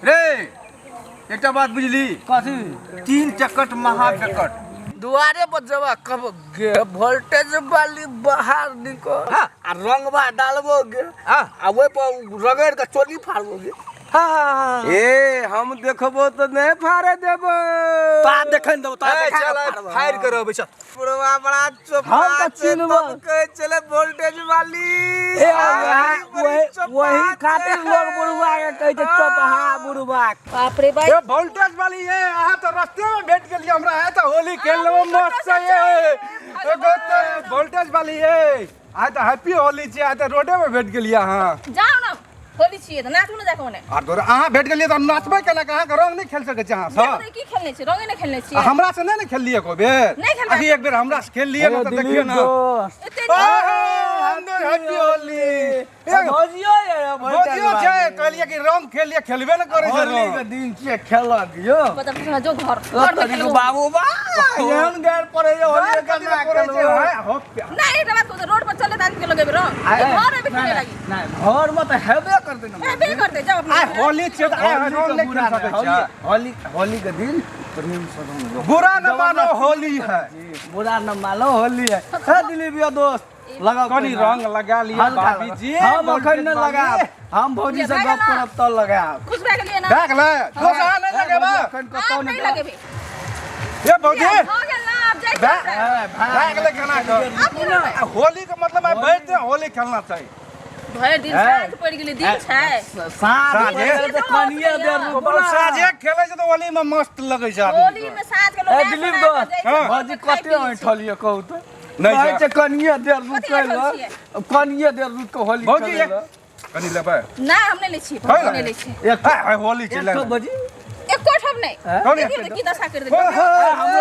रे एक बात बुझली कथी 3 चकट महाचकट दुआरे पर जब कब गे वोल्टेज वाली बाहर निकल आ रंगवा डालबोगे आ ओइ पर रगड़ के चोली फाड़बोगे ए हम देखबो तो नहीं फाड़े देबो ता देखन दो ता चल फायर करो बेटा पुरवा बड़ा चोपा के चले वोल्टेज वाली वही खातिर लोग बुढ़वा के कहै छै चोपहा बुढ़वा बाप रे भाई ये वोल्टेज वाली है आहा तो रास्ते में भेट गेलिए हमरा है तो होली खेल लेबो मस्त से ये एगो तो वोल्टेज वाली है आ तो हैप्पी होली छै आ तो रोडे में भेट गेलिए हां जाओ ना होली छिए त नाचू न जाको ने आ तोरा अहाँ भेट गेलिए त नाचबे केला कहाँ के रंग नहीं खेल सके छ अहाँ सब की खेलने छी रंगे ने खेलने छी हमरा से नहीं खेलिए को बेर नहीं खेलना। अभी एक बेर हमरा से खेल लिए ना तो देखिए ना अंदर हैप्पी होली भजियो भजियो छै कहलिए कि रंग खेलिए खेलबे न करे छै होली के दिन के खेलक यो बता तोरा जो घर में खेलो बाबू बा एहन गैर पड़े यो होली के ना करे छै खेलो नहीं रे बात रोड पर चले दान के लगे रंग घर में खेले लगी नहीं घर में तो हेबे करते ना बे करते जाओ आ होली छै त आ रंग नहीं खेल सके छै होली के दिन प्रेम से रंग बुरा न मानो होली है बुरा न मानो होली है हे दिलीप यो दोस्त लगा कनी रंग लगा लिया भाभी जी हम अखन न लगा हम भौजी से गप करब त लगा खुश रह गेलिए ना देख ले दोसरा नहीं लगेबा अखन कतौ आप नहीं लगे भी ये भौजी हो गेल ना अब जाई भाग ले केना कर होली का मतलब है बैठ होली खेलना चाहिए भर दिन साँझ पड़ गेली दिन छै साँझे त कनिए देर रुक साझे खेले छै तो होली में मस्त लगे छै आदमी होली में साँझ के लोग दिलीप दोस्त भौजी कते ठलिए कहू त नहीं कहै छै छै कनिए देर रुकै ल कनिए देर रुक के होली भौजी खेलै ल कनी लेबै ना हम नहीं ले छी हम नहीं ले छी एक होली चले एक बजी एको ठम नहीं कौन देखिए की दशा कर दे हमरो